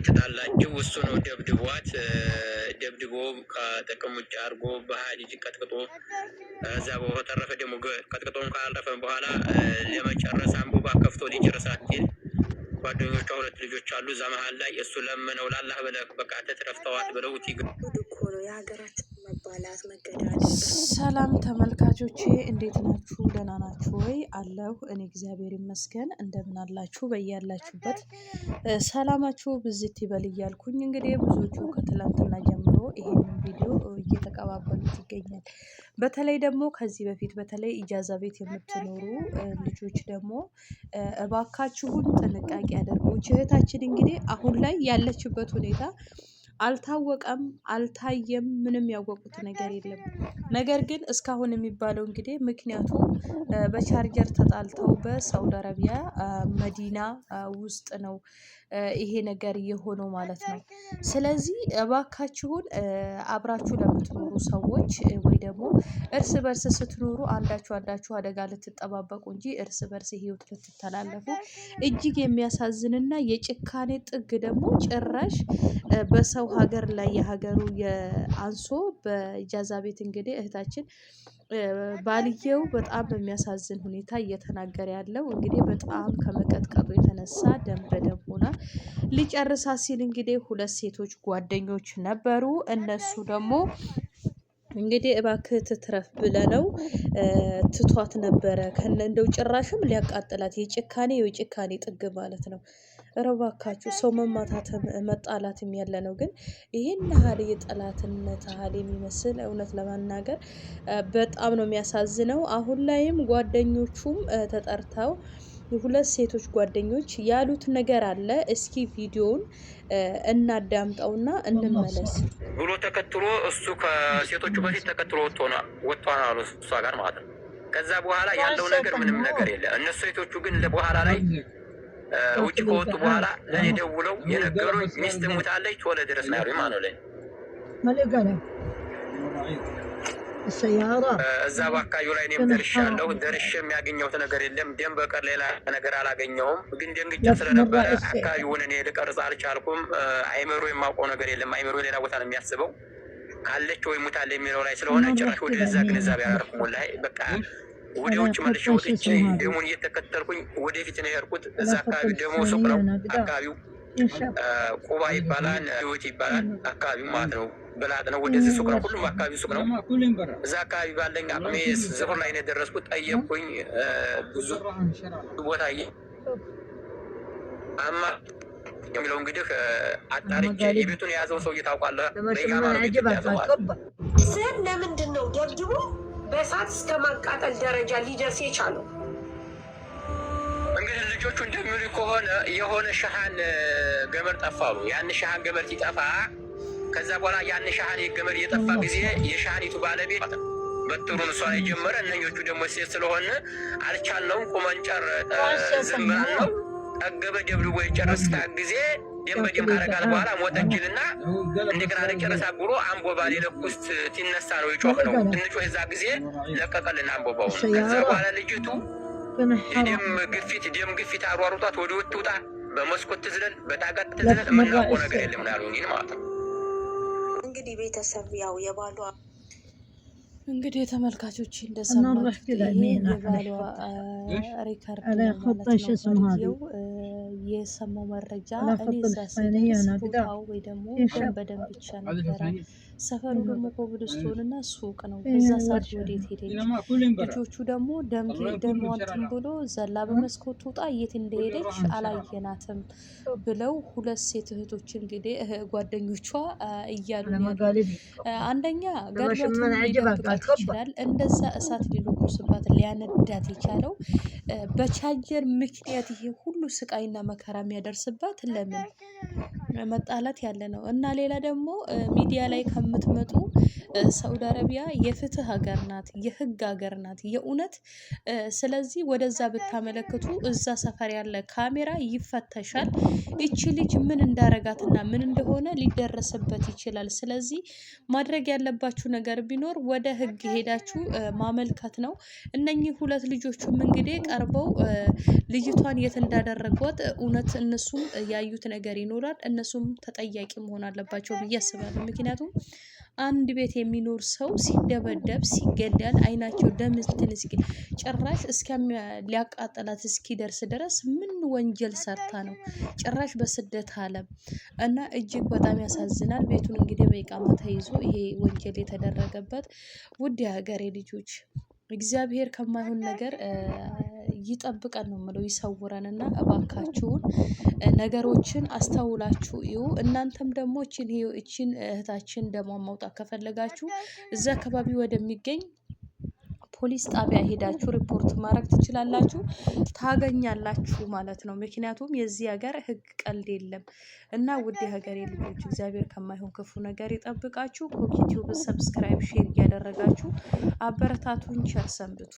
የተጣላችው እሱ ነው። ደብድቦ ከጥቅም ውጭ አድርጎ በሀዲድ ቀጥቅጦ እዛ በተረፈ ደግሞ ቀጥቅጦን ካላለፈ በኋላ ለመጨረስ አንቡባ ከፍቶ ሊጨርሳት ሲል ጓደኞቿ ሁለት ልጆች አሉ። እዛ መሀል ላይ እሱ ለምነው ላላህ ብለህ በቃ ተትረፍተዋት ብለውት እኮ ነው የሀገራችን መባላት መገዳደል። ሰላም ተመልካቾቼ እንዴት ናችሁ? ደህና ናችሁ ወይ? አለሁ እኔ እግዚአብሔር ይመስገን። እንደምን አላችሁ? በያላችሁበት ሰላማችሁ ብዝት ይበል እያልኩኝ እንግዲህ ብዙዎቹ ከትላንትና ጀምሮ ይሄንን ቪዲዮ እየተቀባበሉት ይገኛል። በተለይ ደግሞ ከዚህ በፊት በተለይ ኢጃዛ ቤት የምትኖሩ ልጆች ደግሞ እባካችሁን ጥንቃቄ አድርጉ። እህታችን እንግዲህ አሁን ላይ ያለችበት ሁኔታ አልታወቀም፣ አልታየም፣ ምንም ያወቁት ነገር የለም። ነገር ግን እስካሁን የሚባለው እንግዲህ ምክንያቱ በቻርጀር ተጣልተው በሳውዲ አረቢያ መዲና ውስጥ ነው ይሄ ነገር የሆነው ማለት ነው። ስለዚህ እባካችሁን አብራችሁ ለምትኖሩ ሰዎች ወይ ደግሞ እርስ በርስ ስትኖሩ አንዳችሁ አደጋ ልትጠባበቁ እንጂ እርስ በርስ ህይወት ልትተላለፉ እጅግ የሚያሳዝንና የጭካኔ ጥግ ደግሞ ጭራሽ በሰው ሀገር ላይ የሀገሩ የአንሶ በኢጃዛ ቤት እንግዲህ እህታችን ባልየው በጣም በሚያሳዝን ሁኔታ እየተናገረ ያለው እንግዲህ በጣም ከመቀጥቀጡ የተነሳ ደም በደም ሆና ሊጨርሳ ሲል እንግዲህ ሁለት ሴቶች ጓደኞች ነበሩ። እነሱ ደግሞ እንግዲህ እባክህ ትትረፍ ብለነው ትቷት ነበረ። እንደው ጭራሽም ሊያቃጥላት የጭካኔ ጥግ ማለት ነው። እባካችሁ ሰው መማታትም መጣላትም ያለ ነው። ግን ይሄን ያህል የጠላትነት ያህል የሚመስል እውነት ለመናገር በጣም ነው የሚያሳዝነው። አሁን ላይም ጓደኞቹም ተጠርተው የሁለት ሴቶች ጓደኞች ያሉት ነገር አለ። እስኪ ቪዲዮውን እናዳምጠውና እንመለስ ብሎ ተከትሎ እሱ ከሴቶቹ በፊት ተከትሎ ወጥቷል አሉ እሷ ጋር ማለት ነው። ከዛ በኋላ ያለው ነገር ምንም ነገር የለ። እነሱ ሴቶቹ ግን በኋላ ላይ ውጭ ከወጡ በኋላ ለኔ ደውለው የነገሩኝ ሚስት ሞታለች ቶሎ ድረስ ነው ያሉኝ ማለት ነው። እዛ በአካባቢው ላይ እኔም ደርሻለሁ። ደርሼ የሚያገኘሁት ነገር የለም። ደም በቀር ሌላ ነገር አላገኘሁም። ግን ደንግጬ ስለነበረ አካባቢውን እኔ ልቀርጽ አልቻልኩም። አይምሮ የማውቀው ነገር የለም። አይምሮ ሌላ ቦታ ነው የሚያስበው። ካለች ወይ ሙታለ የሚለው ላይ ስለሆነ ጭራሽ ወደዛ ግንዛቤ አላደረኩም። ወላሂ በቃ ወደ ውጭ መልሼ ወጥቼ ደሙን እየተከተልኩኝ ወደፊት ነው የሄድኩት። እዛ አካባቢ ደግሞ ሱቅ ነው አካባቢው ቁባ ይባላል፣ ህይወት ይባላል አካባቢው ማለት ነው። በላጥ ነው ወደዚህ ሱቅ ነው። ሁሉም አካባቢ ሱቅ ነው። እዛ አካባቢ ባለኝ አቅሜ ዝፍር ላይ ነው የደረስኩት። ጠየቅኩኝ ብዙ ቦታ አማ የሚለው እንግዲህ አጣርቼ የቤቱን የያዘው ሰው እየታውቃለህ በኢቃማ ነው ቤቱን የያዘው ማለት ለምንድን ነው ደብድቦ በእሳት እስከ ማቃጠል ደረጃ ሊደርስ የቻለው? እንግዲህ ልጆቹ እንደሚሉ ከሆነ የሆነ ሻሃን ገመድ ጠፋሉ። ያን ሻሃን ገመድ ሲጠፋ ከዛ በኋላ ያን ሻሃን ገመድ የጠፋ ጊዜ የሻሃኒቱ ባለቤት በትሩን እሷ ላይ ጀመረ። እነኞቹ ደግሞ ሴት ስለሆነ አልቻልነውም፣ ቁመንጨር ዝም ብለን ነው ጠገበ ደብድቦ የጨረስታ ጊዜ ደም በደም ካረጋል በኋላ ሞተችልና እንደገና ለጨረሳ ብሎ አንቦባ ሊለኩስ ሲነሳ ነው የጮህ ነው እንጮህ። የዛ ጊዜ ለቀቀልን አንቦባው። ከዛ በኋላ ልጅቱ ደም ግፊት አሯሩጧት ወደ ወጥታ በመስኮት ትዝለል በጣቃት ትዝለል የምናውቀው ነገር የለም ያሉኝ ማለት ነው። እንግዲህ ቤተሰብ ያው የባሏ እንግዲህ ተመልካቾች እንደሰማችሁት የባሏ ሪከርድ ነው የሰማው መረጃ። እኔ እዛ ስደርስ ቦታው ወይ ደግሞ ደም በደም ብቻ ነበረ። ሰፈሩ ደግሞ ኮብልስቶን እና ሱቅ ነው። በዛ ሰዓት ወዴት ሄደች? ልጆቹ ደግሞ ደሟንትን ብሎ ዘላ በመስኮት ወጣ የት እንደሄደች አላየናትም ብለው ሁለት ሴት እህቶች እንግዲህ ጓደኞቿ እያሉ አንደኛ ገድሏትን ሊደብቃት ይችላል። እንደዛ እሳት ሊለኩስባት ሊያነዳት የቻለው በቻርጀር ምክንያት ይሄ ሁሉ ስቃይና መከራ የሚያደርስባት ለምን? መጣላት ያለ ነው። እና ሌላ ደግሞ ሚዲያ ላይ ከምትመጡ ሳውዲ አረቢያ የፍትህ ሀገር ናት፣ የህግ ሀገር ናት የእውነት። ስለዚህ ወደዛ ብታመለክቱ እዛ ሰፈር ያለ ካሜራ ይፈተሻል። እቺ ልጅ ምን እንዳረጋትና ምን እንደሆነ ሊደረስበት ይችላል። ስለዚህ ማድረግ ያለባችሁ ነገር ቢኖር ወደ ህግ ሄዳችሁ ማመልከት ነው። እነኚህ ሁለት ልጆቹም እንግዲህ ቀርበው ልጅቷን የት እንዳደረጓት እውነት እነሱም ያዩት ነገር ይኖራል። እነሱም ተጠያቂ መሆን አለባቸው ብዬ አስባለሁ። ምክንያቱም አንድ ቤት የሚኖር ሰው ሲደበደብ ሲገደል አይናቸው ደም እንትን እስኪ ጭራሽ ሊያቃጠላት እስኪደርስ ድረስ ምን ወንጀል ሰርታ ነው ጭራሽ በስደት ዓለም እና እጅግ በጣም ያሳዝናል። ቤቱን እንግዲህ በኢቃማ ተይዞ ይሄ ወንጀል የተደረገበት ውድ የሀገሬ ልጆች እግዚአብሔር ከማይሆን ነገር ይጠብቀን ነው የምለው፣ ይሰውረን እና እባካችሁን ነገሮችን አስተውላችሁ እዩ። እናንተም ደግሞ እቺን እህታችን ደሟን ማውጣት ከፈለጋችሁ እዛ አካባቢ ወደሚገኝ ፖሊስ ጣቢያ ሄዳችሁ ሪፖርት ማድረግ ትችላላችሁ፣ ታገኛላችሁ ማለት ነው። ምክንያቱም የዚህ ሀገር ሕግ ቀልድ የለም እና ውድ የሀገሬ ልጆች እግዚአብሔር ከማይሆን ክፉ ነገር ይጠብቃችሁ። ኮክ ዩቲዩብ ሰብስክራይብ፣ ሼር እያደረጋችሁ አበረታቱን። ቸር ሰንብቱ።